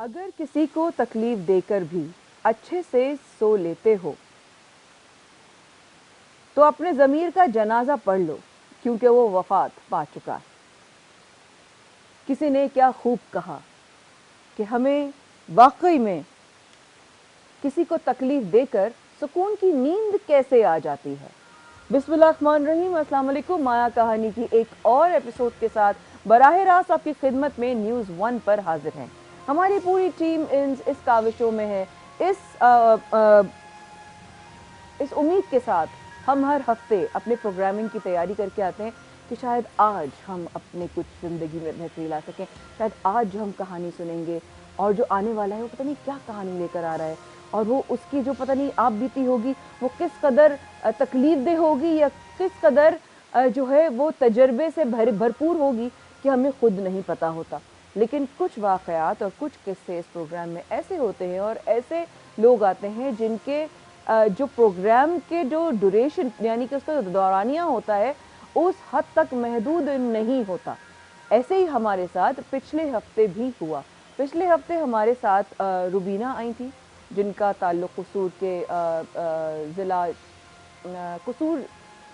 अगर किसी को तकलीफ देकर भी अच्छे से सो लेते हो तो अपने ज़मीर का जनाजा पढ़ लो, क्योंकि वो वफ़ात पा चुका है। किसी ने क्या खूब कहा कि हमें वाकई में किसी को तकलीफ देकर सुकून की नींद कैसे आ जाती है। बिस्मिल्लाहिर्रहमानिर्रहीम, अस्सलाम वालेकुम। माया कहानी की एक और एपिसोड के साथ बराह रास्त आपकी खिदमत में न्यूज़ 1 पर हाजिर हैं। हमारी पूरी टीम इस काविशों में है, इस उम्मीद के साथ हम हर हफ्ते अपने प्रोग्रामिंग की तैयारी करके आते हैं कि शायद आज हम अपने कुछ ज़िंदगी में बेहतरी ला सकें। शायद आज जो हम कहानी सुनेंगे और जो आने वाला है वो पता नहीं क्या कहानी लेकर आ रहा है, और वो उसकी जो पता नहीं आप बीती होगी वो किस कदर तकलीफ दे होगी या किस कदर जो है वो तजर्बे से भरपूर होगी कि हमें खुद नहीं पता होता। लेकिन कुछ वाक़यात और कुछ किस्से इस प्रोग्राम में ऐसे होते हैं और ऐसे लोग आते हैं जिनके जो प्रोग्राम के जो ड्यूरेशन यानी कि उसका दौरानिया होता है उस हद तक महदूद नहीं होता। ऐसे ही हमारे साथ पिछले हफ्ते भी हुआ। पिछले हफ्ते हमारे साथ रुबीना आई थी, जिनका ताल्लुक़ कसूर के ज़िला कसूर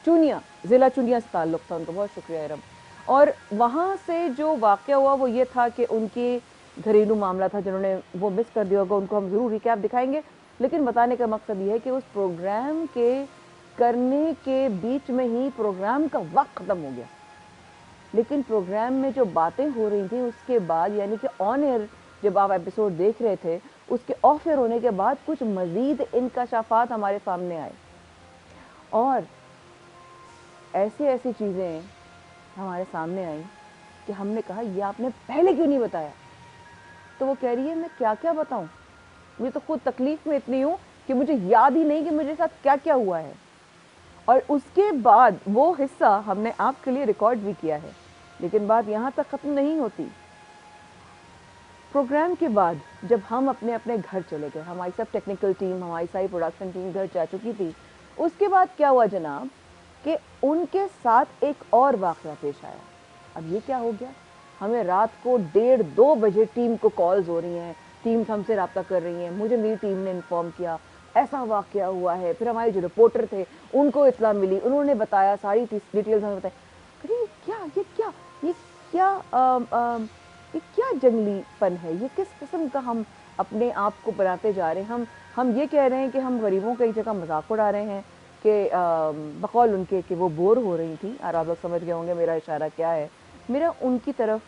चुनिया ज़िला चुनिया से ताल्लुक़ था। उनका बहुत शुक्रिया रब। और वहाँ से जो वाक़या हुआ वो ये था कि उनके घरेलू मामला था, जिन्होंने वो मिस कर दिया होगा उनको हम ज़रूर रिकैप दिखाएंगे। लेकिन बताने का मकसद ये है कि उस प्रोग्राम के करने के बीच में ही प्रोग्राम का वक्त ख़त्म हो गया, लेकिन प्रोग्राम में जो बातें हो रही थी उसके बाद, यानी कि ऑन एयर जब आप एपिसोड देख रहे थे उसके ऑफ एयर होने के बाद कुछ मज़ीद इंकशाफात हमारे सामने आए और ऐसी ऐसी चीज़ें हमारे सामने आई कि हमने कहा ये आपने पहले क्यों नहीं बताया। तो वो कह रही है मैं क्या क्या बताऊं, मैं तो खुद तकलीफ में इतनी हूँ कि मुझे याद ही नहीं कि मेरे साथ क्या क्या हुआ है। और उसके बाद वो हिस्सा हमने आपके लिए रिकॉर्ड भी किया है, लेकिन बात यहाँ तक ख़त्म नहीं होती। प्रोग्राम के बाद जब हम अपने अपने घर चले गए, हमारी सब टेक्निकल टीम, हमारी सारी प्रोडक्शन टीम घर जा चुकी थी, उसके बाद क्या हुआ जनाब कि उनके साथ एक और वाक़या पेश आया। अब ये क्या हो गया, हमें रात को 1:30-2 बजे टीम को कॉल्स हो रही हैं, टीम्स हमसे रब्ता कर रही हैं। मुझे मेरी टीम ने इन्फॉर्म किया ऐसा वाक़या हुआ है। फिर हमारे जो रिपोर्टर थे उनको इत्तला मिली, उन्होंने बताया, सारी डिटेल्स हमें बताई। अरे ये क्या जंगलीपन है, ये किस किस्म का हम अपने आप को बनाते जा रहे हैं। हम ये कह रहे हैं कि हम गरीबों का एक जगह मजाक उड़ा रहे हैं कि बकौल उनके कि वो बोर हो रही थी। और आप लोग समझ गए होंगे मेरा इशारा क्या है। मेरा उनकी तरफ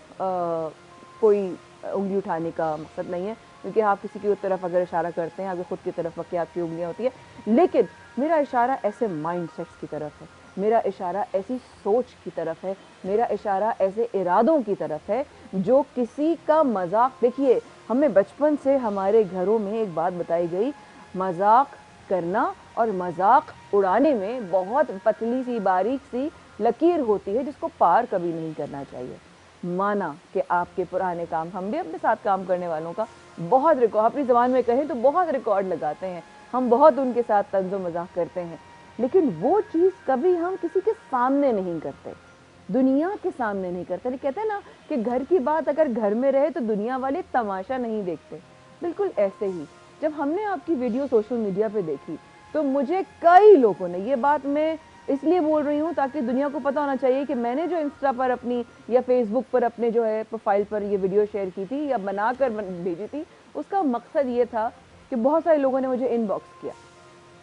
कोई उंगली उठाने का मकसद नहीं है, क्योंकि आप किसी की तरफ अगर इशारा करते हैं आपकी खुद की तरफ वक्त आपकी उंगलियां होती है। लेकिन मेरा इशारा ऐसे माइंड सेट्स की तरफ है, मेरा इशारा ऐसी सोच की तरफ है, मेरा इशारा ऐसे इरादों की तरफ है जो किसी का मजाक। देखिए, हमें बचपन से हमारे घरों में एक बात बताई गई, मजाक करना और मजाक उड़ाने में बहुत पतली सी बारीक सी लकीर होती है जिसको पार कभी नहीं करना चाहिए। माना कि आपके पुराने काम, हम भी अपने साथ काम करने वालों का बहुत रिकॉर्ड, अपनी ज़बान में कहें तो बहुत रिकॉर्ड लगाते हैं, हम बहुत उनके साथ तंज़ो मजाक करते हैं, लेकिन वो चीज़ कभी हम किसी के सामने नहीं करते, दुनिया के सामने नहीं करते। नहीं कहते ना कि घर की बात अगर घर में रहे तो दुनिया वाले तमाशा नहीं देखते। बिल्कुल ऐसे ही जब हमने आपकी वीडियो सोशल मीडिया पे देखी तो मुझे कई लोगों ने, ये बात मैं इसलिए बोल रही हूँ ताकि दुनिया को पता होना चाहिए कि मैंने जो इंस्टा पर अपनी या फेसबुक पर अपने जो है प्रोफाइल पर ये वीडियो शेयर की थी या बनाकर भेजी थी, उसका मकसद ये था कि बहुत सारे लोगों ने मुझे इनबॉक्स किया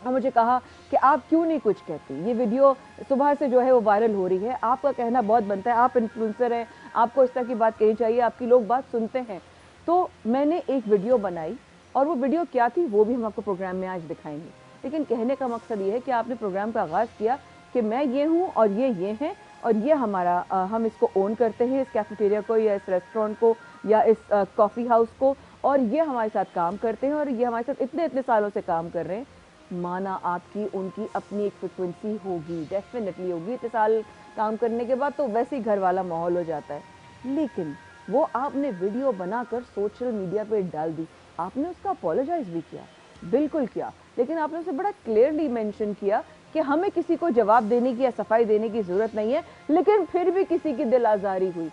और मुझे कहा कि आप क्यों नहीं कुछ कहती, ये वीडियो सुबह से जो है वो वायरल हो रही है, आपका कहना बहुत बनता है, आप इन्फ्लुएंसर हैं, आपको इस तरह की बात कहनी चाहिए, आपकी लोग बात सुनते हैं। तो मैंने एक वीडियो बनाई और वो वीडियो क्या थी वो भी हम आपको प्रोग्राम में आज दिखाएंगे। लेकिन कहने का मकसद ये है कि आपने प्रोग्राम का आगाज़ किया कि मैं ये हूँ और ये हैं और ये हमारा हम इसको ओन करते हैं, इस कैफेटेरिया को या इस रेस्टोरेंट को या इस कॉफ़ी हाउस को, और ये हमारे साथ काम करते हैं और ये हमारे साथ इतने इतने सालों से काम कर रहे हैं। माना आपकी उनकी अपनी एक फ्रिक्वेंसी होगी, डेफिनेटली होगी, इतने साल काम करने के बाद तो वैसे ही घर वाला माहौल हो जाता है। लेकिन वो आपने वीडियो बनाकर सोशल मीडिया पे डाल दी, आपने उसका अपोलोजाइज भी किया, बिल्कुल किया, लेकिन आपने उसे बड़ा क्लियरली मेंशन किया कि हमें किसी को जवाब देने की या सफाई देने की ज़रूरत नहीं है, लेकिन फिर भी किसी की दिल आज़ारी हुई।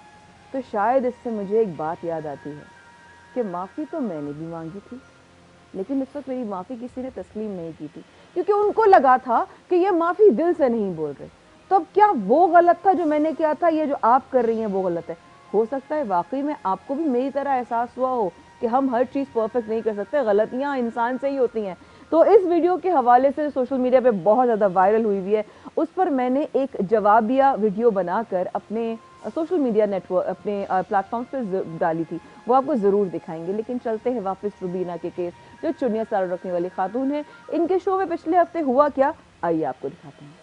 तो शायद इससे मुझे एक बात याद आती है कि माफ़ी तो मैंने भी मांगी थी, लेकिन उस वक्त मेरी माफ़ी किसी ने तस्लीम नहीं की थी, क्योंकि उनको लगा था कि ये माफ़ी दिल से नहीं बोल रहे। तो अब क्या वो गलत था जो मैंने किया था, ये जो आप कर रही हैं वो गलत है? हो सकता है वाकई में आपको भी मेरी तरह एहसास हुआ हो कि हम हर चीज़ परफेक्ट नहीं कर सकते, गलतियाँ इंसान से ही होती हैं। तो इस वीडियो के हवाले से सोशल मीडिया पे बहुत ज़्यादा वायरल हुई है, उस पर मैंने एक जवाबिया वीडियो बनाकर अपने सोशल मीडिया नेटवर्क, अपने प्लेटफॉर्म्स पर डाली थी, वो आपको ज़रूर दिखाएंगे। लेकिन चलते हैं वापस रुबीना के केस, जो चुन्निया साड़ी रखने वाली खातून है। इनके शो में पिछले हफ्ते हुआ क्या, आइए आपको दिखाते हैं।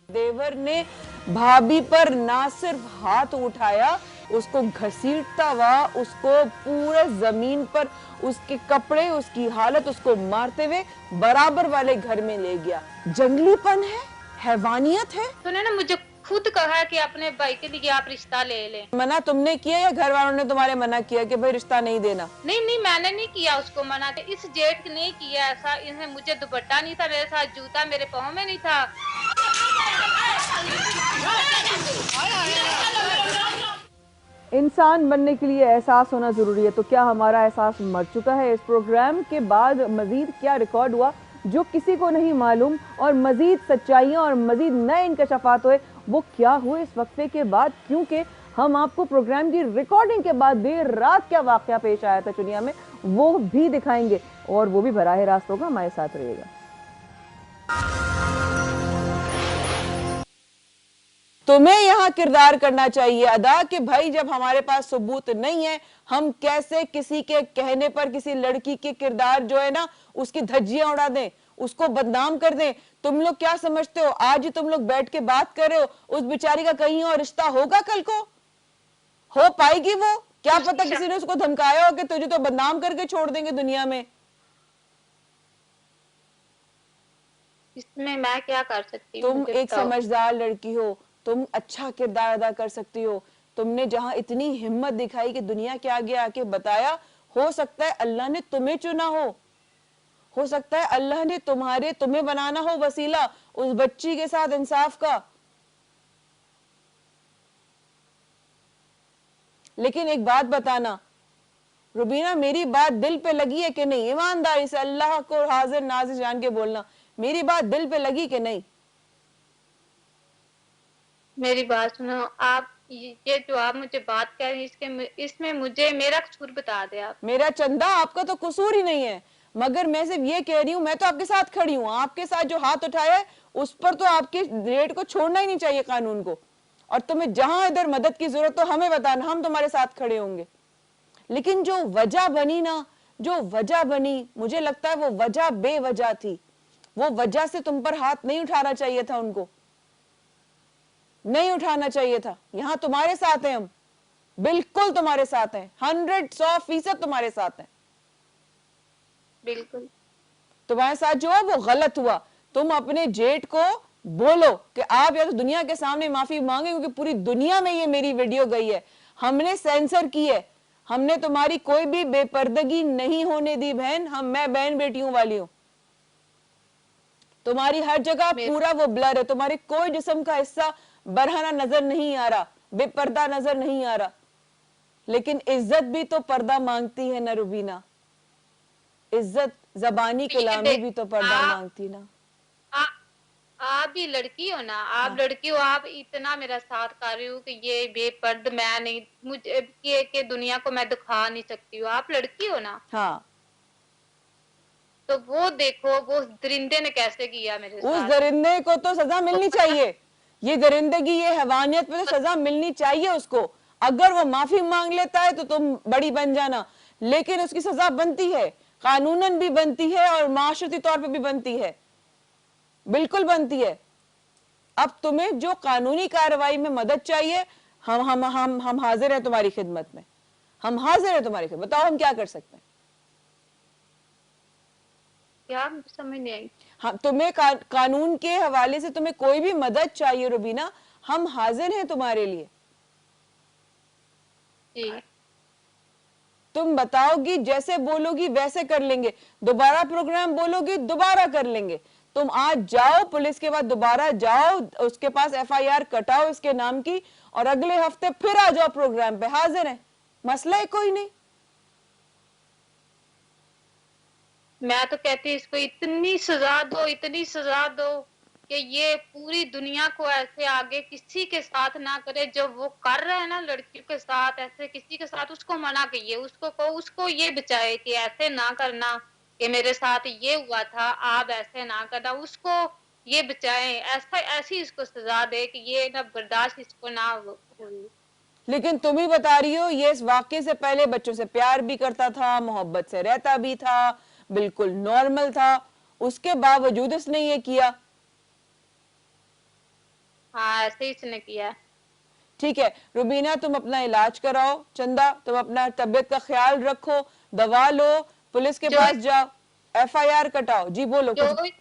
देवर ने भाभी पर ना सिर्फ हाथ उठाया, उसको घसीटता हुआ उसको पूरे जमीन पर, उसके कपड़े, उसकी हालत, उसको मारते हुए बराबर वाले घर में ले गया। जंगलीपन है, हैवानियत है। तूने ना मुझे खुद कहा कि अपने भाई के लिए आप रिश्ता ले ले। मना तुमने किया या घर वालों ने तुम्हारे मना किया कि भाई रिश्ता नहीं देना? नहीं, मैंने नहीं किया उसको मना। इस जेठ ने किया ऐसा। इसने मुझे दुपट्टा नहीं था मेरे साथ, जूता मेरे पाँव में नहीं था। इंसान बनने के लिए एहसास होना ज़रूरी है, तो क्या हमारा एहसास मर चुका है? इस प्रोग्राम के बाद मज़ीद क्या रिकॉर्ड हुआ जो किसी को नहीं मालूम, और मज़ीद सच्चाइयाँ और मज़ीद नए इंकशाफात हुए, वो क्या हुए इस वक्फे के बाद? क्योंकि हम आपको प्रोग्राम की रिकॉर्डिंग के बाद देर रात क्या वाक़या पेश आया था चुनिया में, वो भी दिखाएंगे, और वो भी बराह रास्त होगा। हमारे साथ रहिएगा। तुम्हें यहाँ किरदार करना चाहिए अदा कि भाई जब हमारे पास सबूत नहीं है, हम कैसे किसी के कहने पर किसी लड़की के किरदार जो है ना उसकी धज्जियां उड़ा दें, उसको बदनाम कर दें। तुम लोग क्या समझते हो, आज ही तुम लोग बैठ के बात कर रहे हो, उस बेचारी का कहीं और रिश्ता होगा, कल को हो पाएगी वो? क्या पता किसी ने उसको धमकाया हो कि तुझे तो बदनाम करके छोड़ देंगे दुनिया में। इसमें मैं क्या कर सकती हूँ? तुम एक समझदार लड़की हो, तुम अच्छा किरदार अदा कर सकती हो। तुमने जहां इतनी हिम्मत दिखाई कि दुनिया के आगे आके बताया, हो सकता है अल्लाह ने तुम्हें चुना हो सकता है अल्लाह ने तुम्हें बनाना हो वसीला उस बच्ची के साथ इंसाफ का। लेकिन एक बात बताना रुबीना, मेरी बात दिल पे लगी है कि नहीं? ईमानदारी से अल्लाह को हाजिर नाजिर जान के बोलना, मेरी बात दिल पे लगी कि नहीं? मेरी बात सुनो, आप ये जो आप मुझे बात कह रही हैं, इसमें मुझे मेरा कसूर बता दे आप। मेरा चंदा, आपका तो कसूर ही नहीं है, मगर मैं सिर्फ ये कह रही हूँ, मैं तो आपके साथ खड़ी हूँ। आपके साथ जो हाथ उठाया है उस पर तो आपके रेट को छोड़ना ही नहीं चाहिए कानून को। और तुम्हें जहां इधर मदद की जरूरत तो हमें बताना, हम तुम्हारे साथ खड़े होंगे। लेकिन जो वजह बनी ना, जो वजह बनी, मुझे लगता है वो वजह बेवजह थी। वो वजह से तुम पर हाथ नहीं उठाना चाहिए था, उनको नहीं उठाना चाहिए था। यहां तुम्हारे साथ हैं हम, बिल्कुल तुम्हारे साथ हैं, 100% तुम्हारे साथ हैं। बिल्कुल तुम्हारे साथ जो है वो गलत हुआ। तुम अपने जेठ को बोलो कि आप या तो दुनिया के सामने माफी मांगे, क्योंकि पूरी दुनिया में ये मेरी वीडियो गई है, हमने सेंसर की है, हमने तुम्हारी कोई भी बेपर्दगी नहीं होने दी बहन। मैं बहन बेटियों वाली हूं, तुम्हारी हर जगह पूरा वो ब्लर है, तुम्हारे कोई जिस्म का हिस्सा बरहना नजर नहीं आ रहा, बेपर्दा नजर नहीं आ रहा। लेकिन इज्जत भी तो पर्दा मांगती है ना रुबीना, इज्जत, जबानी कलामी भी तो पर्दा मांगती ना। आप भी लड़की हो ना, आप लड़की हो, आप इतना मेरा साथ कर रही हो कि ये बेपर्द मैं नहीं, मुझे के दुनिया को मैं दिखा नहीं सकती हूँ। आप लड़की हो ना। हाँ, तो वो देखो वो दरिंदे ने कैसे किया मेरे साथ। उस दरिंदे को तो सजा मिलनी चाहिए। ये दरिंदगी, ये हैवानियत पे तो सजा मिलनी चाहिए उसको। अगर वो माफी मांग लेता है तो तुम बड़ी बन जाना, लेकिन उसकी सजा बनती है, कानूनन भी बनती है और माशरती तौर पे भी बनती है, बिल्कुल बनती है। अब तुम्हें जो कानूनी कार्रवाई में मदद चाहिए, हम हाजिर हैं तुम्हारी खिदमत में, हम हाजिर हैं तुम्हारी खिदमत। बताओ हम क्या कर सकते हैं? क्या समझ नहीं आई। हाँ, तुम्हें कानून के हवाले से तुम्हें कोई भी मदद चाहिए रुबीना, हम हाजिर हैं तुम्हारे लिए। जी। तुम बताओगी, जैसे बोलोगी वैसे कर लेंगे। दोबारा प्रोग्राम बोलोगी, दोबारा कर लेंगे। तुम आज जाओ पुलिस के पास, दोबारा जाओ उसके पास, FIR कटाओ इसके नाम की, और अगले हफ्ते फिर आ जाओ प्रोग्राम पे। हाजिर हैं, मसला है कोई नहीं। मैं तो कहती हूँ इसको इतनी सजा दो, इतनी सजा दो कि ये पूरी दुनिया को ऐसे आगे किसी के साथ ना करे। जो वो कर रहा है ना लड़कियों के साथ, ऐसे किसी के साथ, उसको मना कीजिए, उसको कहो, उसको ये बचाए कि ऐसे ना करना, कि मेरे साथ ये हुआ था, आप ऐसे ना करना, उसको ये बचाए। ऐसा ऐसी इसको सजा दे कि ये ना बर्दाश्त इसको ना हुई। लेकिन तुम ही बता रही हो ये इस वाक्य से पहले बच्चों से प्यार भी करता था, मोहब्बत से रहता भी था, बिल्कुल नॉर्मल था, उसके बावजूद इसने ये किया। हाँ, ऐसे ही इसने किया। ठीक है रुबीना, तुम अपना इलाज कराओ, चंदा तुम अपना तबीयत का ख्याल रखो, दवा लो, पुलिस के जो पास जाओ, एफआईआर कटाओ। जी बोलो जो कुछ।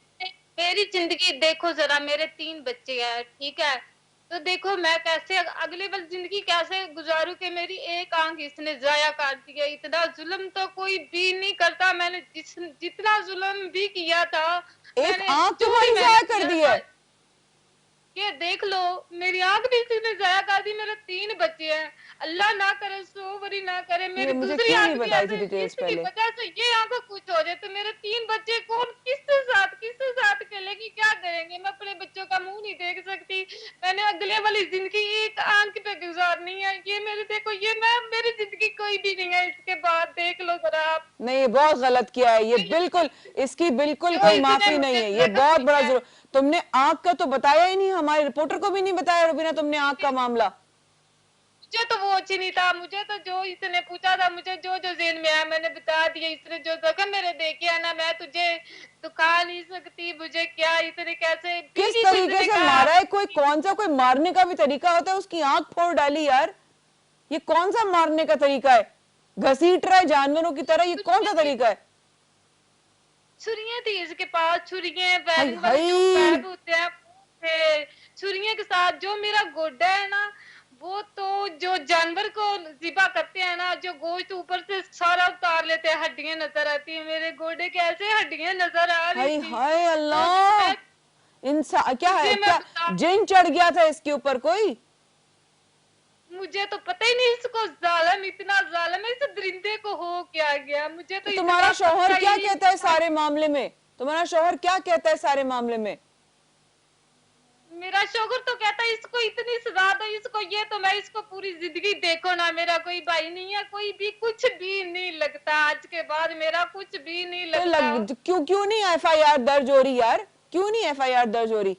मेरी जिंदगी देखो जरा, मेरे 3 बच्चे हैं, ठीक है? तो देखो मैं कैसे अगली बार जिंदगी कैसे गुजारूं कि मेरी एक आंख इसने जाया कर दी है। इतना जुल्म तो कोई भी नहीं करता। मैंने जितना जुल्म भी किया था, एक मैंने आंख जो भी तुम्हारी मैंने जाया कर किया दी था, है? ये देख लो, मेरी आंख भी इसी ने जाया कर दी। मेरे 3 बच्चे हैं, अल्लाह ना करे, सो बरी ना करे, ये मेरी मुझे दूसरी क्यों नहीं आंख भी बताई थी ऐसे डिटेल्स इसकी पहले? वजह से ये आंख कुछ हो जाए तो मेरे 3 बच्चे कौन किसके साथ खेलेगी, क्या करेंगे? मैं अपने बच्चों का मुंह नहीं देख सकती। मैंने अगले वाली जिंदगी एक आंख पे गुजारनी है। ये मेरे देखो, ये मैं मेरी जिंदगी कोई भी नहीं है इसके बाद, देख लो जरा आप। नहीं ये बहुत गलत किया है, ये बिल्कुल, इसकी बिल्कुल जो कोई इसने माफी नहीं मुझे है, ये जगह बहुत दी बड़ा है, जुर्म। तुमने आंख का तो बताया ही नहीं, हमारे रिपोर्टर को भी नहीं बताया रुबीना तुमने आंख का मामला। मुझे तो वो अच्छी नहीं था। मुझे तो जो इसने पूछा था, मुझे जो जो जेल में आया मैंने बता दिया। इसने जो जगह मेरे देखे है ना, मैं तुझे दिखा नहीं सकती। मुझे क्या इसने कैसे किस बीवी को तरीके इसने से कहा। मारा है? कोई कौन सा, कोई मारने का भी तरीका होता है? उसकी आंख फोड़ डाली यार, ये कौन सा मारने का तरीका है? घसीट रहा है जानवरों की तरह, ये कौन सा तरीका है? छुरियां थी इसके पास, छुरियां, हाय बैरन वाले हाय। जो पैप होते हैं वो थे। छुरियां के साथ जो मेरा गोड्डा है ना, वो तो जो जानवर को ज़िबा करते हैं ना, जो गोश्त ऊपर से सारा उतार लेते हैं, हड्डियां नजर आती है। मेरे गोडे के ऐसे हड्डियां नजर आ रही हाय थी। हाय तो अल्लाह, इंसान क्या है, तुझे मैं क्या बता, जिन चढ़ गया था इसके ऊपर कोई? मुझे तो पता ही नहीं इसको, जालिम, इतना जालिम है, इस दरिंदे को हो क्या गया, मुझे तो तो तुम्हारा इतना शौहर पता ही क्या नहीं कहता है था। सारे मामले में? तुम्हारा शौहर क्या कहता है सारे मामले में? मेरा शोहर तो कहता है इसको इतनी सजा दो, इसको ये तो मैं इसको पूरी जिंदगी, देखो ना, मेरा कोई भाई नहीं है, कोई भी कुछ भी नहीं लगता। आज के बाद मेरा कुछ भी नहीं तो लगता। क्यों क्यों नहीं एफआईआर दर्ज हो रही यार? क्यों नहीं एफआईआर दर्ज हो रही?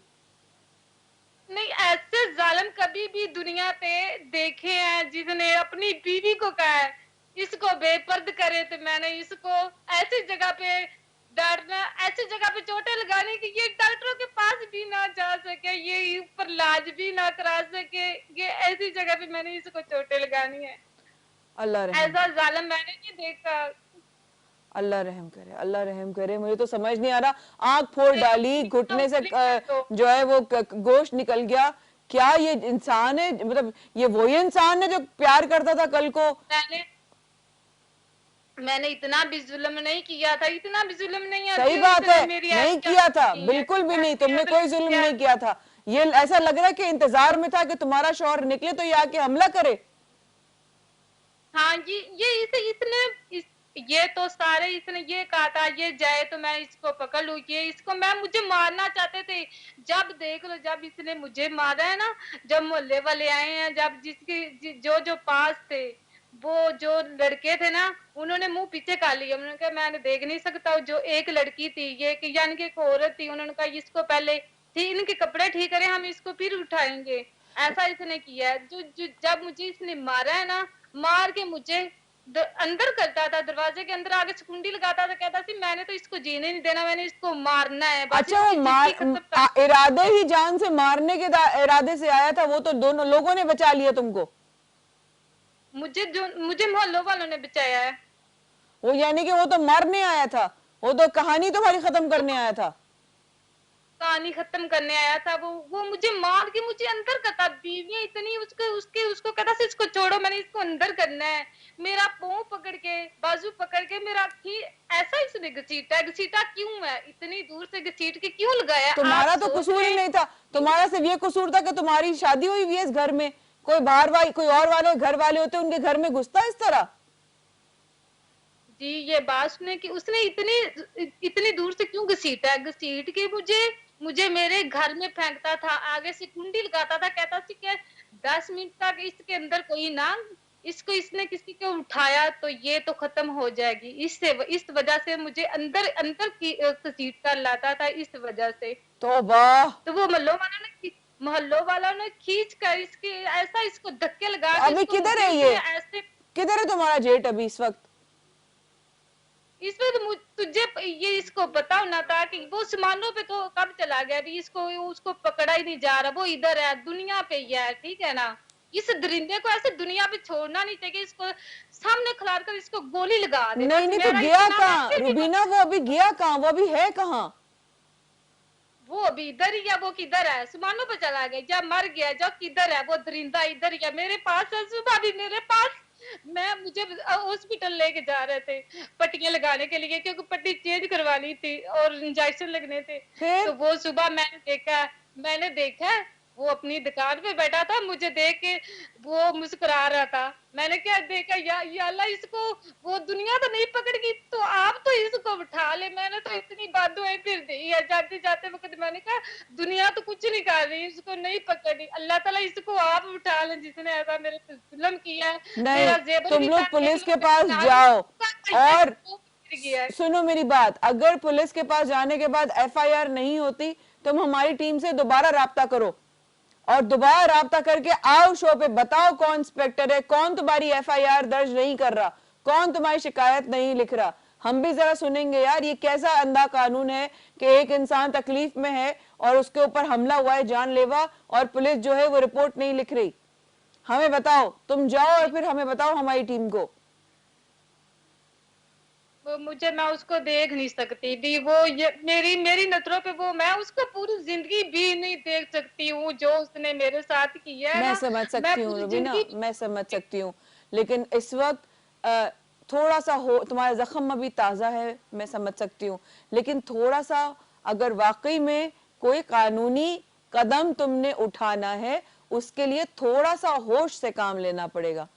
नहीं, ऐसे जालिम कभी भी दुनिया पे देखे हैं जिसने अपनी बीवी को कहा है इसको बेपर्द करे? तो मैंने इसको ऐसी जगह पे डरना, ऐसी जगह पे चोटें लगाने की, ये डॉक्टरों के पास भी ना जा सके, ये ऊपर इलाज भी ना करा सके, ये ऐसी जगह पे मैंने इसको चोटें लगानी है। अल्लाह रहम ऐसा करे, जालिम मैंने नहीं देखा। अल्लाह रहम करे, अल्लाह रहम करे। मुझे तो समझ नहीं आ रहा, आंख फोड़ डाली, घुटने से जो है वो गोश्त निकल गया। क्या ये इंसान है? मतलब ये वही इंसान है जो प्यार करता था कल को? मैंने मैंने इतना भी जुल्म नहीं किया था, इतना भी जुल्म नहीं है सही जो बात इसने है, मेरी नहीं ऐसी किया था, की है, बिल्कुल भी नहीं, ऐसी तुमने अदल कोई जुल्म की है। नहीं किया था। ये ऐसा लग रहा है कि इंतजार में था कि तुम्हारा शौहर निकले तो ये आके हमला करे। हाँ जी, ये ये तो सारे इसने ये कहा था ये जाए तो मैं इसको पकड़ लूं, ये इसको मैं मुझे मारना चाहते थे। जब देख लो, जब इसने मुझे मारा है ना, जब मोहल्ले वाले आए हैं, जब जो जो पास थे, वो जो लड़के थे ना, उन्होंने मुंह पीछे कर लिया। उन्होंने कहा मैंने देख नहीं सकता। जो एक लड़की थी, ये कि यानी कि एक औरत थी, उन्होंने कहा इसको पहले ठीक, इनके कपड़े ठीक करें, हम इसको फिर उठाएंगे। ऐसा इसने किया है। जब मुझे इसने मारा है ना, मार के मुझे अंदर करता था, दरवाजे के अंदर आगे कुंडी लगाता था, कहता थी मैंने तो इसको जीने नहीं देना, मैंने इसको मारना है, बस अच्छा, वो इसकी जिंदगी खत्म कर। इरादे ही जान से मारने के इरादे से आया था वो, तो दोनों लोगों ने बचा लिया तुमको? मुझे मोहल्लों वालों ने बचाया है। वो यानी कि वो तो मरने आया था, वो तो कहानी तुम्हारी खत्म करने आया था। कहानी खत्म करने आया था वो मुझे मार के मुझे अंदर करता। बीवियां इतनी उसके उसके उसको कहता था इसको छोड़ो, मैंने इसको अंदर करना है। मेरा पाँव पकड़ के, बाजू पकड़ के, मेरा ऐसा इसने घसीटा। घसीटा क्यों है? इतनी दूर से घसीट के क्यों लगाया? आप तुम्हारा तो सोच कसूर रहे ही हैं? नहीं था, तुम्हारा सिर्फ ये कसूर था कि तुम्हारी शादी हुई हुई है इस घर में, कोई बाहर वाले, कोई और वाले घर वाले होते उनके घर में घुसता इस तरह? जी ये बात सुने कि उसने इतनी इतनी दूर से क्यों घसीटा, घसीट के मुझे मुझे मेरे घर में फेंकता था, आगे से कुंडी लगाता था, कहता था कि 10 मिनट तक इसके अंदर कोई ना, इसको इसने किसी को उठाया तो ये तो खत्म हो जाएगी, इससे इस वजह से मुझे अंदर अंदर की घसीट कर लाता था इस वजह से। तौबा। तो वो मोहल्लों वालों ने खींच कर इसके ऐसा इसको धक्के लगा के अभी इसको किधर मुझे है ये? इसने ऐसे, किधर है तुम्हारा जेठ अभी इस वक्त? इसमें तो तुझे ये इसको पता होना था कि वो सामानों पे तो कब चला गया, अभी इसको उसको पकड़ा ही नहीं जा रहा, वो इधर है दुनिया पे ही है, ठीक है ना। इस दरिंदे को ऐसे दुनिया पे छोड़ना नहीं चाहिए, इसको सामने खिलाड़ कर इसको गोली लगा दे नहीं बस, नहीं, तो मेरा गया इतना कहाँ फिर भी रुबीना? वो अभी गया कहाँ? वो अभी है कहाँ? वो अभी इधर ही है, वो किधर है, सामानों पे चला गया, जब मर गया जब किधर है वो दरिंदा, इधर ही है मेरे पास है, सुबह भी मेरे पास। मैं मुझे हॉस्पिटल लेके जा रहे थे पट्टियां लगाने के लिए, क्योंकि पट्टी चेंज करवानी थी और इंजेक्शन लगने थे। फिर? तो वो सुबह मैंने देखा वो अपनी दुकान पे बैठा था, मुझे देख के वो मुस्कुरा रहा था। मैंने क्या देखा, या अल्लाह इसको वो दुनिया तो नहीं पकड़गी तो आप तो इसको उठा ले। मैंने तो इतनी बातें फिर दी है जाते जाते वक्त, मैंने कहा दुनिया तो कुछ नहीं कर रही, इसको नहीं पकड़ी, अल्लाह ताला इसको आप उठा ले जिसने ऐसा मेरे पे जुल्म किया है। नहीं, मेरा जेबर तुम भी लोग काट पुलिस के के पास जाओ और गिर गया है। सुनो मेरी बात, अगर पुलिस के पास जाने के बाद एफआईआर नहीं होती, तुम हमारी टीम से दोबारा राब्ता करो और दोबारा राब्ता करके आओ शो पे, बताओ कौन इंस्पेक्टर है, कौन तुम्हारी एफआईआर दर्ज नहीं कर रहा, कौन तुम्हारी शिकायत नहीं लिख रहा। हम भी जरा सुनेंगे यार, ये कैसा अंधा कानून है कि एक इंसान तकलीफ में है और उसके ऊपर हमला हुआ है जानलेवा और पुलिस जो है वो रिपोर्ट नहीं लिख रही। हमें बताओ, तुम जाओ और फिर हमें बताओ हमारी टीम को। वो मुझे, मैं उसको देख नहीं सकती भी, वो ये मेरी मेरी नजरों पे वो, मैं उसको पूरी जिंदगी भी नहीं देख सकती हूँ जो उसने मेरे साथ किया है मैं ना। समझ मैं सकती हूँ पूरी रुबीना, जिंदगी मैं समझ सकती हूँ, लेकिन इस वक्त थोड़ा सा हो, तुम्हारा जख्म अभी ताज़ा है, मैं समझ सकती हूँ, लेकिन थोड़ा सा अगर वाकई में कोई कानूनी कदम तुमने उठाना है, उसके लिए थोड़ा सा होश से काम लेना पड़ेगा,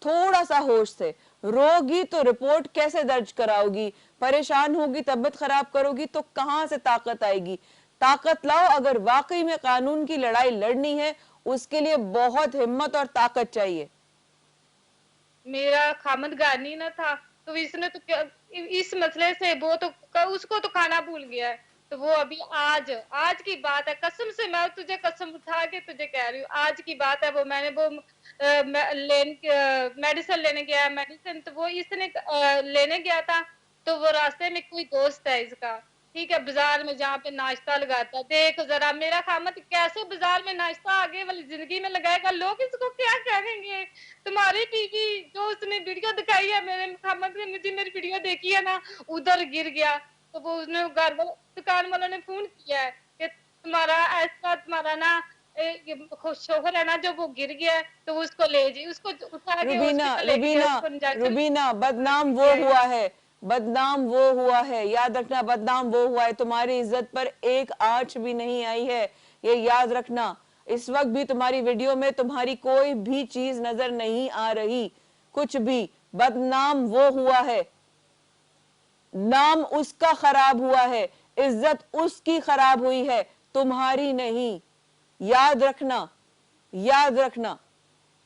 थोड़ा सा होश से। रोगी तो रिपोर्ट कैसे दर्ज कराओगी? परेशान होगी, तबीयत खराब करोगी तो कहां से ताकत आएगी? ताकत लाओ, अगर वाकई में कानून की लड़ाई लड़नी है उसके लिए बहुत हिम्मत और ताकत चाहिए। मेरा खामद गानी ना था, तो इसने तो इस मसले से वो तो उसको तो खाना भूल गया है। तो वो अभी आज आज की बात है, कसम से मैं तुझे कसम उठा के तुझे कह रही हूँ, आज की बात है। वो मैंने वो मेडिसिन लेने गया है, मेडिसिन तो वो इसने लेने गया था। तो वो रास्ते में कोई दोस्त है इसका, ठीक है, बाजार में जहाँ पे नाश्ता लगाता, देख जरा मेरा खामद कैसे बाजार में नाश्ता आगे वाली जिंदगी में लगाएगा, लोग इसको क्या कहेंगे। तुम्हारी बीवी जो उसने वीडियो दिखाई है मेरे खामद ने, मुझे मेरी वीडियो देखी है ना, उधर गिर गया। तो वो उसने घर वालों, दुकान वालों ने फोन किया है कि तुम्हारा ऐसा, तुम्हारा ना शोहर है ना जो वो गिर गया है, तो उसको ले जी, उसको उठा के रुबीना, हॉस्पिटल लेके गया, रुबीना, उसको इंजेक्शन रुबीना, बदनाम वो हुआ है, बदनाम वो हुआ है, याद रखना, बदनाम वो हुआ है, तुम्हारी इज्जत पर एक आंच भी नहीं आई है, ये याद रखना। इस वक्त भी तुम्हारी वीडियो में तुम्हारी कोई भी चीज नजर नहीं आ रही, कुछ भी। बदनाम वो हुआ है, नाम उसका खराब हुआ है, इज्जत उसकी खराब हुई है, तुम्हारी नहीं। याद रखना, याद रखना,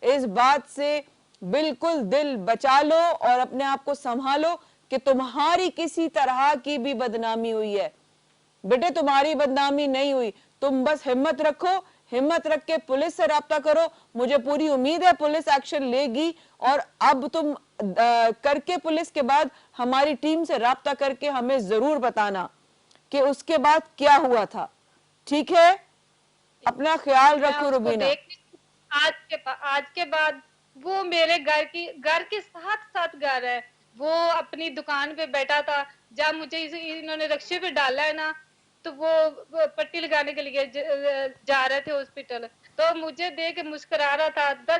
इस बात से बिल्कुल दिल बचा लो और अपने आप को संभालो कि तुम्हारी किसी तरह की भी बदनामी हुई है। बेटे तुम्हारी बदनामी नहीं हुई, तुम बस हिम्मत रखो, हिम्मत रख के पुलिस से राब्ता करो, मुझे पूरी उम्मीद है पुलिस एक्शन लेगी। और अब तुम करके पुलिस के बाद हमारी टीम से राब्ता करके हमें जरूर बताना कि उसके बाद क्या हुआ था, ठीक है? अपना ख्याल रखो रुबीना। आज के बाद वो मेरे घर के साथ साथ घर है, वो अपनी दुकान पे बैठा था। जब मुझे इन्होंने रक्शे पे डाला है ना, तो वो पट्टी लगाने के लिए जा रहे थे हॉस्पिटल, तो मुझे देख के मुस्कुरा रहा था।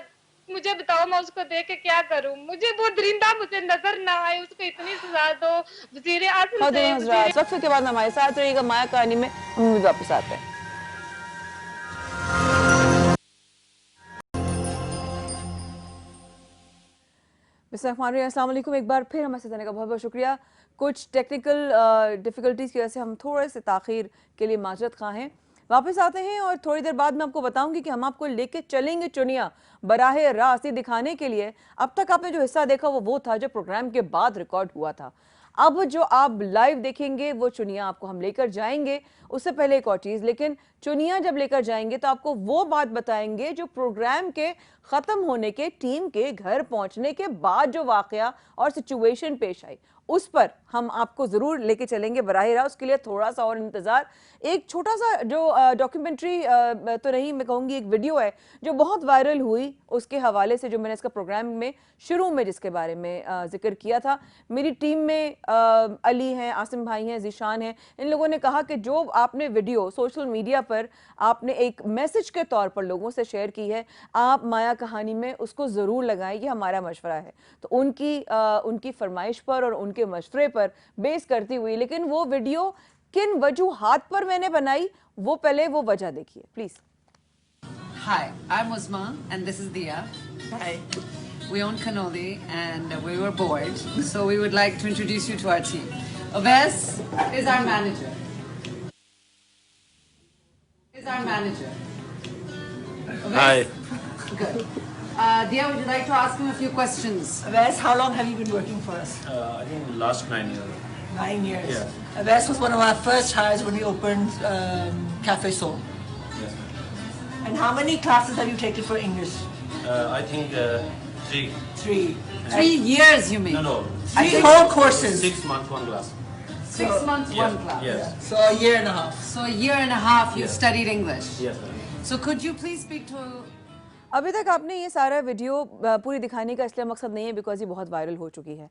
मुझे बताओ मैं उसको देख के क्या करूं, मुझे वो दरिंदा मुझे नजर ना आए, उसको इतनी सजा दो। वजीर आजम से वक्त के बाद हमारे साथ रहिएगा माया कहानी में, हम भी वापस आते हैं। अस्सलाम वालेकुम। एक बार फिर हमारे साथ आने का बहुत बहुत शुक्रिया। कुछ टेक्निकल डिफ़िकल्टीज़ की वजह से हम थोड़े से ताख़ीर के लिए माजरत ख़्वाह हैं। वापस आते हैं और थोड़ी देर बाद मैं आपको बताऊंगी कि हम आपको लेके चलेंगे चुनिया बराह रास्त ये दिखाने के लिए। अब तक आपने जो हिस्सा देखा वो था जो प्रोग्राम के बाद रिकॉर्ड हुआ था। अब जो आप लाइव देखेंगे वो चुनिया आपको हम लेकर जाएंगे। उससे पहले एक और चीज़, लेकिन चुनिया जब लेकर जाएंगे तो आपको वो बात बताएंगे जो प्रोग्राम के ख़त्म होने के टीम के घर पहुंचने के बाद जो वाक़या और सिचुएशन पेश आई, उस पर हम आपको ज़रूर लेके चलेंगे बराह रास्त। उसके लिए थोड़ा सा और इंतज़ार। एक छोटा सा जो डॉक्यूमेंट्री तो नहीं, मैं कहूँगी एक वीडियो है जो बहुत वायरल हुई, उसके हवाले से जो मैंने इसका प्रोग्राम में शुरू में जिसके बारे में जिक्र किया था। मेरी टीम में अली हैं, आसिम भाई हैं, ज़ीशान हैं। इन लोगों ने कहा कि जो आपने वीडियो सोशल मीडिया पर आपने एक मैसेज के तौर पर लोगों से शेयर की है, आप माया कहानी में उसको ज़रूर लगाएं, ये हमारा मशवरा है। तो उनकी फरमाइश पर और उनके मशवरे पर बेस करती हुई, लेकिन वो वीडियो किन वजूहात पर मैंने बनाई, वो पहले वो वजह देखिए please. Hi, I'm Uzma and this is Dia. Hi. We own Cannoli and we were bored, so we would like to introduce you to our team. Aves is our manager. Hi. Good. Dia, would you like to ask him a few questions? Wes, how long have you been working for us? I think last 9 years. 9 years. Yeah. Wes was one of our first hires when we opened Cafe Soul. Yes. And how many classes have you taken for English? I think 3. 3. 3 years, you mean? No. Three whole courses. 6 months, 1 class. 6 months, Yes. one class. Yes. So a year and a half. So a year and a half you Yes. studied English. Yes. So could you please speak to... अभी तक आपने ये सारा video पूरी दिखाने का इसलिए मकसद नहीं है बिकॉज ये बहुत वायरल हो चुकी है,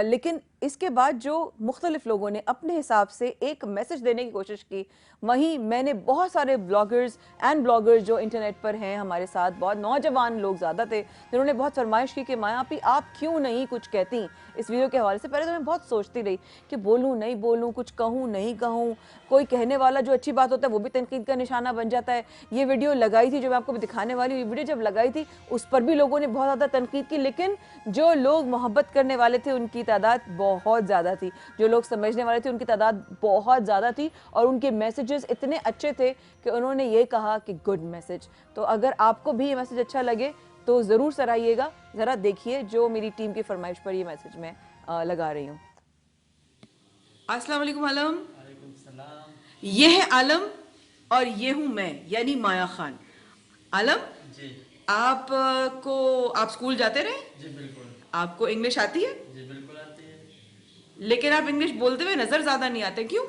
लेकिन इसके बाद जो मुख्तलिफ लोगों ने अपने हिसाब से एक मैसेज देने की कोशिश की, वहीं मैंने बहुत सारे ब्लॉगर्स एंड ब्लॉगर्स जो इंटरनेट पर हैं हमारे साथ, बहुत नौजवान लोग ज़्यादा थे जिन्होंने बहुत फरमाइश की कि माया आपी आप क्यों नहीं कुछ कहती इस वीडियो के हवाले से। पहले तो मैं बहुत सोचती रही कि बोलूँ नहीं बोलूँ, कुछ कहूँ नहीं कहूँ। कोई कहने वाला जो अच्छी बात होता है वो भी तनकीद का निशाना बन जाता है। ये वीडियो लगाई थी जो मैं आपको दिखाने वाली हूँ, ये वीडियो जब लगाई थी उस पर भी लोगों ने बहुत ज़्यादा तनकीद की, लेकिन जो लोग मोहब्बत करने वाले थे उनकी तादाद बहुत ज़्यादा थी, जो लोग समझने वाले थे उनकी तादाद बहुत ज़्यादा थी, और उनके मैसेजेस इतने अच्छे थे कि उन्होंने ये कहा कि गुड मैसेज। तो अगर आपको भी ये मैसेज अच्छा लगे तो ज़रूर सराहिएगा। ज़रा देखिए जो मेरी टीम की फरमाइश पर ये मैसेज मैं लगा रही हूँ। अस्सलाम वालेकुम आलम। ये है आलम और ये हूँ मैं, यानी माया खान। आलम जी आप स्कूल जाते रहे? जी बिल्कुल। आपको इंग्लिश आती है? जी बिल्कुल आती है। लेकिन आप इंग्लिश बोलते हुए नजर ज्यादा नहीं आते, क्यों?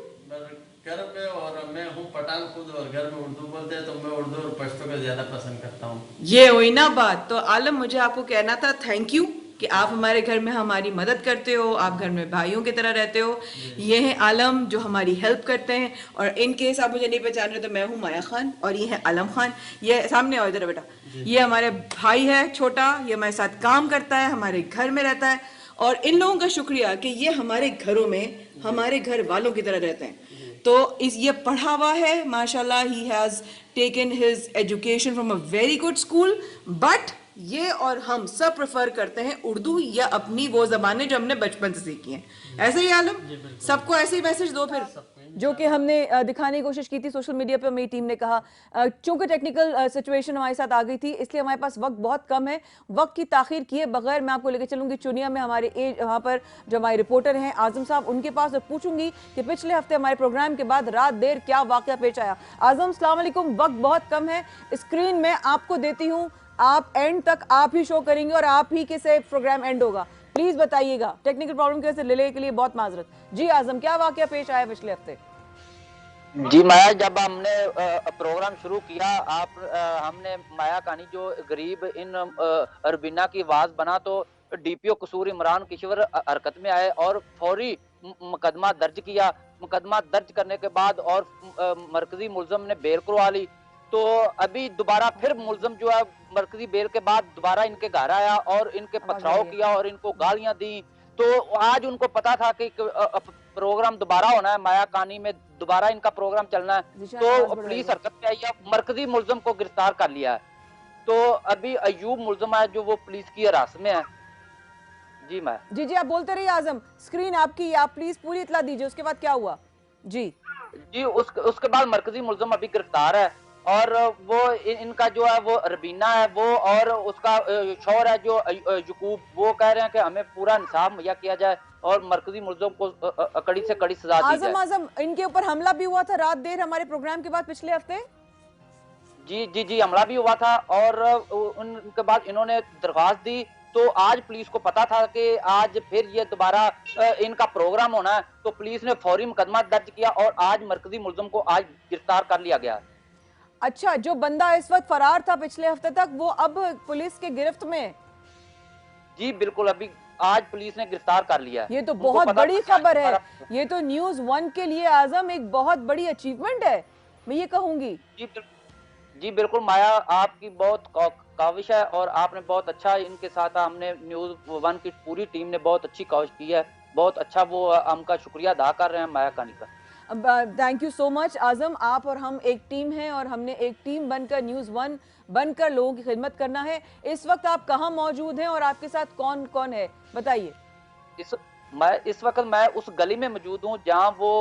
घर पे और मैं हूँ पठान खुद, और घर में उर्दू बोलते हैं तो मैं उर्दू और पश्तो को ज्यादा पसंद करता हूँ। ये हुई ना बात। तो आलम मुझे आपको कहना था थैंक यू कि आप हमारे घर में हमारी मदद करते हो, आप घर में भाइयों की तरह रहते हो। ये हैं आलम जो हमारी हेल्प करते हैं, और इन केस आप मुझे नहीं पहचान रहे तो मैं हूँ माया खान और ये है आलम खान। ये सामने आओ इधर बेटा, ये हमारे भाई है छोटा, ये हमारे साथ काम करता है, हमारे घर में रहता है, और इन लोगों का शुक्रिया कि ये हमारे घरों में हमारे घर वालों की तरह रहते हैं। तो ये पढ़ा हुआ है माशाल्लाह, he has taken his education from a very good school, but ये और हम सब प्रेफर करते हैं उर्दू या अपनी वो ज़बानें जो हमने बचपन से सीखी हैं। ऐसे ही आलम, सबको ऐसे ही मैसेज दो फिर, जो कि हमने दिखाने की कोशिश की थी सोशल मीडिया पे। मेरी टीम ने कहा चूंकि टेक्निकल सिचुएशन हमारे साथ आ गई थी इसलिए हमारे पास वक्त बहुत कम है, वक्त की ताखीर किए बगैर मैं आपको लेकर चलूंगी चुनिया में हमारे वहाँ पर जो हमारे रिपोर्टर हैं आजम साहब, उनके पास, और पूछूंगी कि पिछले हफ्ते हमारे प्रोग्राम के बाद रात देर क्या वाक़या पेश आया। आजम सलाम अलैकुम, वक्त बहुत कम है, स्क्रीन में आपको देती हूँ, आप एंड तक आप ही शो करेंगे और आप ही के से प्रोग्राम एंड होगा। प्लीज बताइएगा, टेक्निकल प्रॉब्लम की वजह से डिले के लिए बहुत माजरत। जी आजम, क्या वाकया पेश आया पिछले हफ्ते? जी माया, जब हमने प्रोग्राम शुरू किया हमने माया कहानी जो गरीब इन अरबीना की आवाज बना, तो डीपीओ कसूर इमरान किश्वर हरकत में आए और फौरी मुकदमा दर्ज किया। मुकदमा दर्ज करने के बाद और मरकजी मुलजम ने बेल करवा ली। तो अभी दोबारा फिर मुलजम जो है मरकजी बेल के बाद दोबारा इनके घर आया और इनके पथराव किया और इनको गालियां दी। तो आज उनको पता था कि प्रोग्राम दोबारा होना है, माया कहानी में दोबारा इनका प्रोग्राम चलना है, तो पुलिस हरकत में आई है, मरकजी मुलजम को गिरफ्तार कर लिया है। तो अभी अयूब मुलजम है जो वो पुलिस की हिरासत में है। जी मैं जी जी, आप बोलते रहिए आजम, स्क्रीन आपकी, आप प्लीज पूरी इतला दीजिए, उसके बाद क्या हुआ? जी जी उसके बाद मरकजी मुलजम अभी गिरफ्तार है और वो इनका जो है वो रबीना है वो और उसका शौहर है जो यकूब, वो कह रहे हैं कि हमें पूरा इंसाफ मुहैया किया जाए और मरकजी मुलजम को कड़ी से कड़ी सजा दी आजम, जाए। आजम इनके ऊपर हमला भी हुआ था रात देर हमारे प्रोग्राम के बाद पिछले हफ्ते। जी जी जी, हमला भी हुआ था और उनके बाद इन्होंने दरख्वास्त दी, तो आज पुलिस को पता था कि आज फिर ये दोबारा इनका प्रोग्राम होना है, तो पुलिस ने फौरी मुकदमा दर्ज किया और आज मरकजी मुलजम को आज गिरफ्तार कर लिया गया। अच्छा, जो बंदा इस वक्त फरार था पिछले हफ्ते तक, वो अब पुलिस के गिरफ्त में है? जी बिल्कुल, अभी आज पुलिस ने गिरफ्तार कर लिया है। ये तो उनको बहुत पता बड़ी था कि आज खबर है, दोबारा- ये तो न्यूज़ वन के लिए आजम एक बहुत बड़ी अचीवमेंट है, मैं ये कहूंगी। जी बिल्कुल माया, आपकी बहुत काविश है और आपने बहुत अच्छा इनके साथ, हमने न्यूज़ वन की पूरी टीम ने बहुत अच्छी काविश की है, बहुत अच्छा, वो हमका शुक्रिया अदा कर रहे हैं माया कानी का। थैंक यू सो मच आजम, आप और हम एक टीम हैं और हमने एक टीम बनकर न्यूज़ वन बनकर लोगों की खिदमत करना है। इस वक्त आप कहाँ मौजूद हैं और आपके साथ कौन कौन है, बताइए। इस वक्त मैं उस गली में मौजूद हूँ जहाँ वो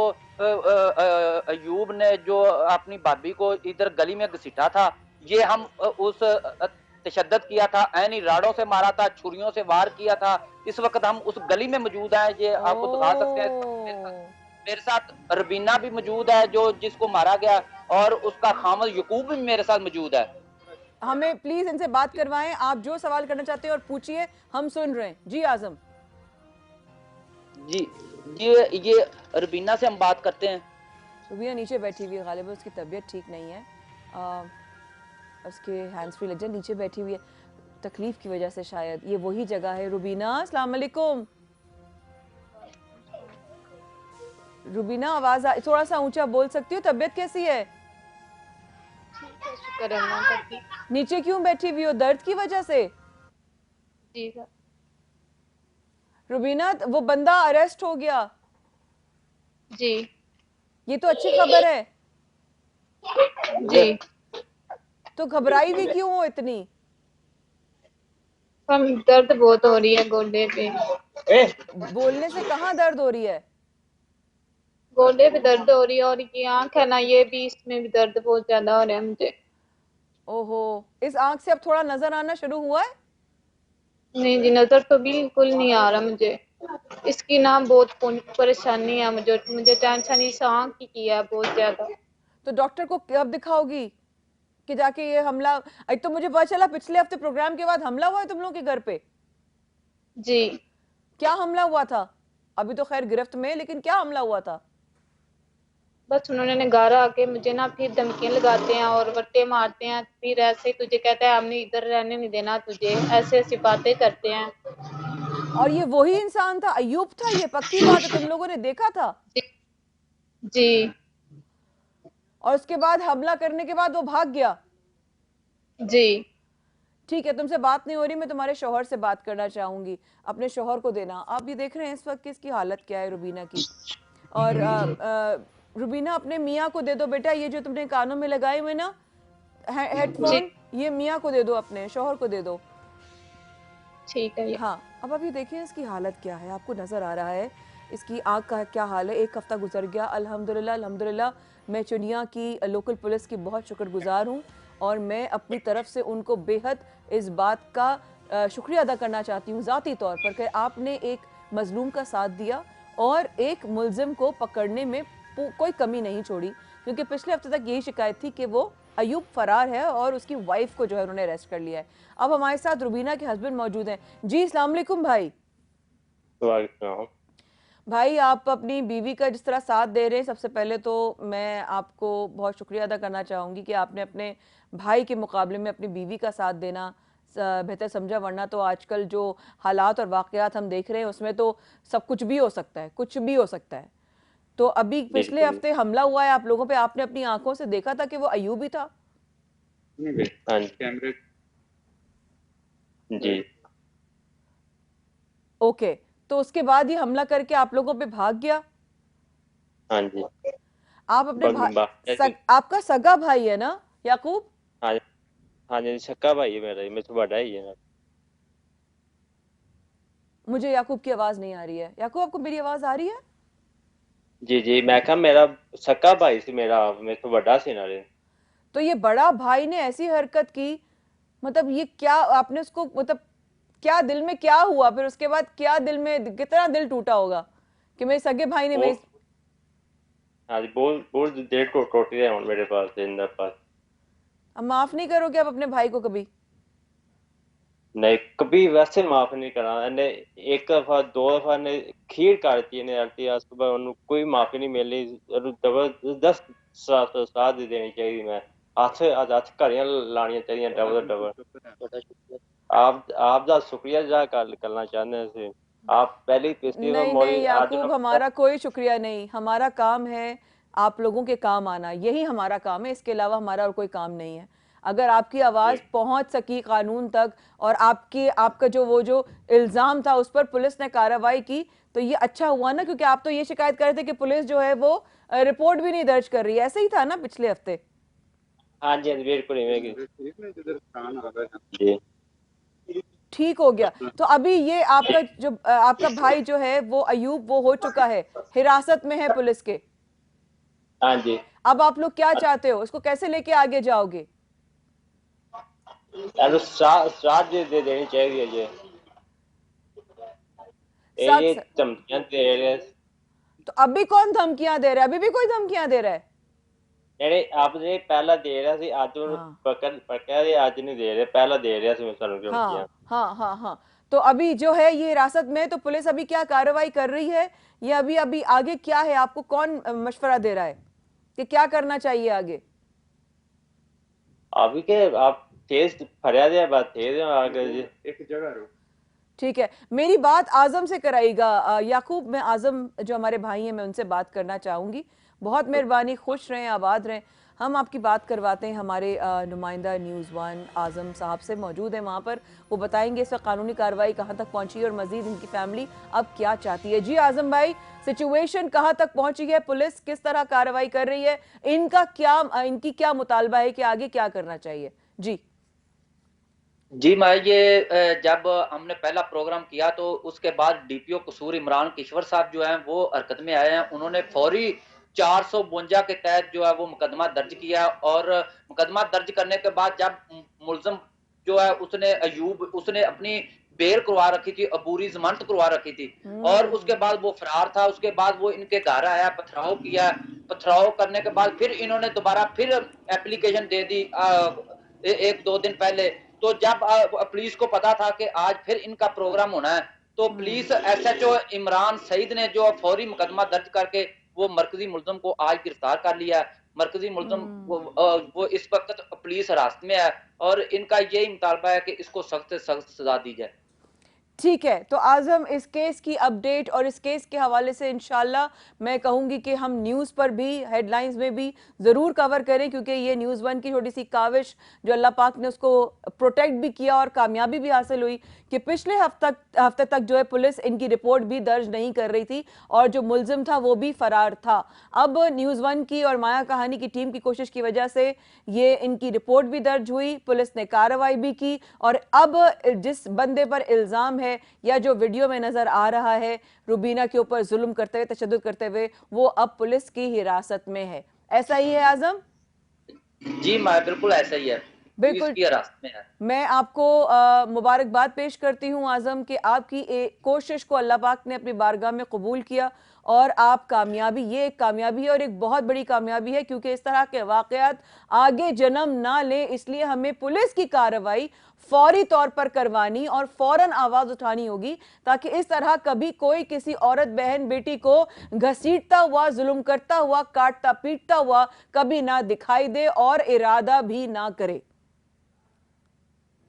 अयूब ने जो अपनी भाभी को इधर गली में घसीटा था, ये हम उस तशद्दद किया था, ऐनी राड़ों से मारा था, छुरियों से वार किया था। इस वक्त हम उस गली में मौजूद हैं, ये आपको दिखा सकते हैं। मेरे साथ रबीना भी मौजूद है जो जिसको मारा गया और उसका खामद यकूब भी मेरे साथ मौजूद है। हमें प्लीज इनसे बात करवाएं, आप जो सवाल करना चाहते हैं और पूछिए, हम सुन रहे हैं। जी आजम। जी ये रबीना से हम बात करते हैं। रुबीना नीचे बैठी हुई है, गालिबा उसकी तबीयत ठीक नहीं है, उसके हैंड्स फ्री लग जाए, नीचे बैठी हुई है तकलीफ की वजह से, शायद ये वही जगह है। रुबीना, अस्सलाम वालेकुम। रुबीना आवाज थोड़ा सा ऊंचा बोल सकती हो? तबीयत कैसी है? शुक्र अल्लाह का। नीचे क्यों बैठी हुई हो, दर्द की वजह से? जी सर। रुबीना, वो बंदा अरेस्ट हो गया? जी ये तो अच्छी खबर है। जी। तो घबराई हुई क्यों हो इतनी? हम दर्द बहुत हो रही है गोडे पे। बोलने से कहाँ दर्द हो रही है? गोडे पे दर्द हो रही है और ये आंख है ना, ये भी, इसमें भी दर्द बहुत ज्यादा हो रहा है मुझे। ओहो, इस आंख से अब थोड़ा नजर आना शुरू हुआ है? नहीं जी, नजर तो बिल्कुल नहीं आ रहा मुझे। इसकी ना बहुत परेशानी है मुझे टेंशन इस आंख की है बहुत ज्यादा। तो डॉक्टर को कब दिखाओगी कि जाके ये हमला? एक तो मुझे पता चला पिछले हफ्ते प्रोग्राम के बाद हमला हुआ है तुम लोगों के घर पे। जी। क्या हमला हुआ था? अभी तो खैर गिरफ्त में, लेकिन क्या हमला हुआ था? बस उन्होंने घर आके मुझे ना फिर धमकियां लगाते हैं और वट्टे मारते हैं, फिर ऐसे तुझे कहता है हमने इधर रहने नहीं देना तुझे, ऐसे ऐसी बातें करते हैं। और ये वही इंसान था, अयूब था, ये पक्की बात है, तुम लोगों ने देखा था? जी और उसके बाद हमला करने के बाद वो भाग गया? जी। ठीक है, तुमसे बात नहीं हो रही, मैं तुम्हारे शौहर से बात करना चाहूंगी, अपने शौहर को देना। आप ये देख रहे हैं इस वक्त किसकी हालत क्या है रुबीना की। और रुबीना, अपने मियाँ को दे दो बेटा, ये जो तुमने कानों में लगाए हुए ना हेडफोन, ये मियाँ को दे दो, अपने शौहर को दे दो। ठीक है। हाँ, अब अभी देखिए इसकी हालत क्या है, आपको नजर आ रहा है इसकी आंख का क्या हाल है। एक हफ्ता गुजर गया, अल्हम्दुलिल्लाह अल्हम्दुलिल्लाह। मैं चुनिया की लोकल पुलिस की बहुत शुक्रगुजार हूँ और मैं अपनी तरफ से उनको बेहद इस बात का शुक्रिया अदा करना चाहती हूँ ज़ाती तौर पर कि आपने एक मजलूम का साथ दिया और एक मुलजिम को पकड़ने में कोई कमी नहीं छोड़ी, क्योंकि पिछले हफ्ते तक यही शिकायत थी कि वो अयूब फरार है और उसकी वाइफ को जो है उन्होंने अरेस्ट कर लिया है। अब हमारे साथ रुबीना के हस्बैंड मौजूद हैं। जी अस्सलाम वालेकुम भाई। भाई, आप अपनी बीवी का जिस तरह साथ दे रहे हैं, सबसे पहले तो मैं आपको बहुत शुक्रिया अदा करना चाहूँगी कि आपने अपने भाई के मुकाबले में अपनी बीवी का साथ देना बेहतर समझा, वरना तो आजकल जो हालात और वाक़यात हम देख रहे हैं उसमें तो सब कुछ भी हो सकता है, कुछ भी हो सकता है। तो अभी पिछले हफ्ते हमला हुआ है आप लोगों पे, आपने अपनी आंखों से देखा था कि वो अयूब ही था? कैमरे। जी। ओके, तो उसके बाद ये हमला करके आप लोगों पे भाग गया? हाँ जी। आप अपने आपका सगा भाई है ना याकूब? हाँ हाँ जी, सक्का भाई है मेरा, मैं तो बड़ा ही है। मुझे याकूब की आवाज़ नहीं आ रही है। याकूब, आपको मेरी आवाज़ आ रही है? जी मैं कहा मेरा सक्का भाई सी, मेरे तो बड़ा सी नाले। तो ये बड़ा भाई ने ऐसी हरकत की, मतलब ये क्या आपने उसको, मतलब क्या दिल में क्या हुआ फिर उसके बाद, क्या दिल में कितना दिल टूटा होगा कि मेरे सगे भाई ने मेरी। हाँ जी, बहुत देर को टोटी है मेरे पास जिंदा पास। अब माफ नहीं करोगे आप अपने भाई को कभी? नहीं, कभी वैसे माफ नहीं करा ने। एक दफा दो दफा ने खीर करती ने आती आज सुबह उन्हें कोई माफी नहीं मिली। जबरदस्त साथ दे देनी चाहिए। मैं हाथ आज हाथ घड़ियां लानियां चाहिए डबल डबल। आप दा शुक्रिया जा करना चाहते हैं। आप पहली पिछली बार नहीं नहीं मौली आज याकूब, हमारा कोई शुक्रिया नहीं, हमारा काम है आप लोगों के काम आना, यही हमारा काम है, इसके अलावा हमारा और कोई काम नहीं है। अगर आपकी आवाज़ पहुंच सकी कानून तक और आपका जो इल्ज़ाम था उस पर पुलिस ने कार्रवाई की, तो ये अच्छा हुआ ना, क्योंकि आप तो ये शिकायत कर रहे थे कि पुलिस जो है वो रिपोर्ट भी नहीं दर्ज कर रही है, ऐसे ही था ना पिछले हफ्ते? हाँ जी बिल्कुल जी ठीक हो गया। तो अभी ये आपका भाई जो है वो अयूब, वो हो चुका है, हिरासत में है पुलिस के। हाँ जी। अब आप लोग क्या चाहते हो, इसको कैसे लेके आगे जाओगे? साथ दे देनी चाहिए ये साथ? धमकियां दे रहे। तो अभी कौन धमकियां दे रहा है? अभी भी कोई धमकियां दे रहा है? नहीं, आपने पहला दे रहा सी आज हाँ पकड़ दे, आज नहीं दे रहे, पहला दे रहा सी मैं धमकियां। हाँ। तो अभी जो है ये हिरासत में है, तो पुलिस अभी क्या कार्रवाई कर रही है? ये अभी अभी आगे क्या है, आपको कौन मशवरा दे रहा है कि क्या करना चाहिए आगे? अभी के आप तेज फरियाद है बात तेज आगे जी एक जगह। ठीक है, मेरी बात आजम से कराइएगा। याकूब, मैं आजम जो हमारे भाई हैं मैं उनसे बात करना चाहूँगी। बहुत मेहरबानी, खुश रहें, आबाद रहें। हम आपकी बात करवाते हैं हमारे नुमाइंदा न्यूज़ वन आजम साहब से, मौजूद है वहाँ पर। वो बताएंगे इस वक्त कानूनी कार्रवाई कहाँ तक पहुँची है और मज़ीद इनकी फैमिली अब क्या चाहती है। जी आजम भाई, सिचुएशन कहाँ तक पहुँची है, पुलिस किस तरह कार्रवाई कर रही है, इनकी क्या मुतालबा है कि आगे क्या करना चाहिए? जी जी मैं ये जब हमने पहला प्रोग्राम किया तो उसके बाद डीपीओ कसूर इमरान किश्वर साहब जो हैं वो हरकत में आए हैं। उन्होंने फौरी 452 के तहत जो है वो मुकदमा दर्ज किया और मुकदमा दर्ज करने के बाद जब मुलजम जो है उसने अपनी बेल करवा रखी थी, अबूरी जमानत करवा रखी थी और उसके बाद वो फरार था। उसके बाद वो इनके घर आया, पथराव किया, पथराव करने के बाद फिर इन्होंने दोबारा फिर एप्लीकेशन दे दी एक दो दिन पहले। तो जब पुलिस को पता था कि आज फिर इनका प्रोग्राम होना है तो पुलिस एसएचओ इमरान सईद ने जो फौरी मुकदमा दर्ज करके वो मरकजी मुलजम को आज गिरफ्तार कर लिया। मरकजी मुलजम वो इस वक्त पुलिस हिरासत में है और इनका यही मुतालबा है कि इसको सख्त से सख्त सजा दी जाए। ठीक है, तो आजम इस केस की अपडेट और इस केस के हवाले से इंशाल्लाह मैं कहूँगी कि हम न्यूज़ पर भी, हेडलाइंस में भी ज़रूर कवर करें, क्योंकि ये न्यूज़ वन की छोटी सी काविश जो अल्लाह पाक ने उसको प्रोटेक्ट भी किया और कामयाबी भी हासिल हुई कि पिछले हफ्ते तक जो है पुलिस इनकी रिपोर्ट भी दर्ज नहीं कर रही थी और जो मुलजिम था वो भी फरार था। अब न्यूज़ वन की और माया कहानी की टीम की कोशिश की वजह से ये इनकी रिपोर्ट भी दर्ज हुई, पुलिस ने कार्रवाई भी की और अब जिस बंदे पर इल्ज़ाम है या जो वीडियो में नजर आ रहा है रुबीना के ऊपर जुल्म करते हुए, तशद्दुद करते हुए, वो अब पुलिस की हिरासत में है। ऐसा ही है आजम? जी मैं बिल्कुल ऐसा ही है, बिल्कुल। में है। मैं आपको मुबारकबाद पेश करती हूँ आजम कि आपकी कोशिश को अल्लाह पाक ने अपनी बारगाह में कबूल किया और आप कामयाबी, ये एक कामयाबी है और एक बहुत बड़ी कामयाबी है, क्योंकि इस तरह के वाकयात आगे जन्म ना लें, इसलिए हमें पुलिस की कार्रवाई फौरी तौर पर करवानी और फौरन आवाज उठानी होगी ताकि इस तरह कभी कोई किसी औरत, बहन, बेटी को घसीटता हुआ, जुल्म करता हुआ, काटता पीटता हुआ कभी ना दिखाई दे और इरादा भी ना करे।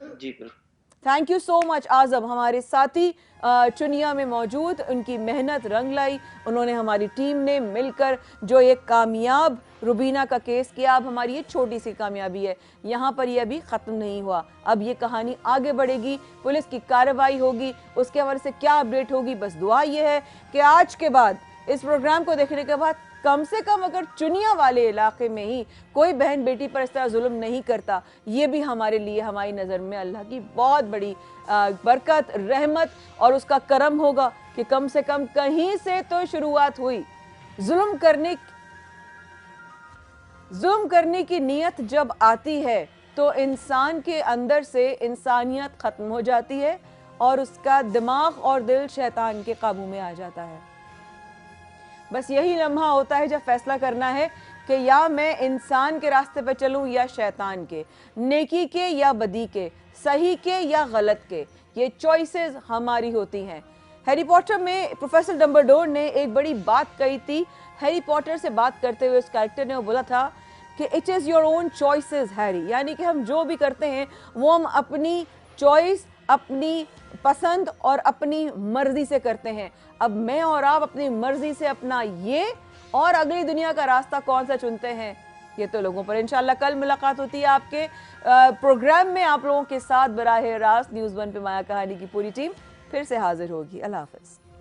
जी बिल्कुल। थैंक यू सो मच आजम, हमारे साथी चुनिया में मौजूद, उनकी मेहनत रंग लाई, उन्होंने हमारी टीम ने मिलकर जो एक कामयाब रुबीना का केस किया। अब हमारी ये छोटी सी कामयाबी है, यहाँ पर ये अभी ख़त्म नहीं हुआ, अब ये कहानी आगे बढ़ेगी, पुलिस की कार्रवाई होगी, उसके हवाले से क्या अपडेट होगी, बस दुआ ये है कि आज के बाद, इस प्रोग्राम को देखने के बाद कम से कम अगर चुनिया वाले इलाके में ही कोई बहन बेटी पर इस तरह जुल्म नहीं करता, ये भी हमारे लिए हमारी नज़र में अल्लाह की बहुत बड़ी बरकत, रहमत और उसका करम होगा कि कम से कम कहीं से तो शुरुआत हुई। जुल्म करने की नीयत जब आती है तो इंसान के अंदर से इंसानियत ख़त्म हो जाती है और उसका दिमाग और दिल शैतान के काबू में आ जाता है। बस यही लम्हा होता है जब फैसला करना है कि या मैं इंसान के रास्ते पर चलूं या शैतान के, नेकी के या बदी के, सही के या गलत के। ये चॉइसेस हमारी होती हैं। हैरी पॉटर में प्रोफेसर डम्बलडोर ने एक बड़ी बात कही थी। हैरी पॉटर से बात करते हुए उस कैरेक्टर ने वो बोला था कि it is your own choices Harry, यानी कि हम जो भी करते हैं वो हम अपनी चॉइस, अपनी पसंद और अपनी मर्जी से करते हैं। अब मैं और आप अपनी मर्जी से अपना ये और अगली दुनिया का रास्ता कौन सा चुनते हैं, ये तो लोगों पर। इंशाल्लाह कल मुलाकात होती है आपके प्रोग्राम में आप लोगों के साथ। बराह रास्त न्यूज़ 1 पे माया कहानी की पूरी टीम फिर से हाजिर होगी। अल्लाह हाफ़िज़।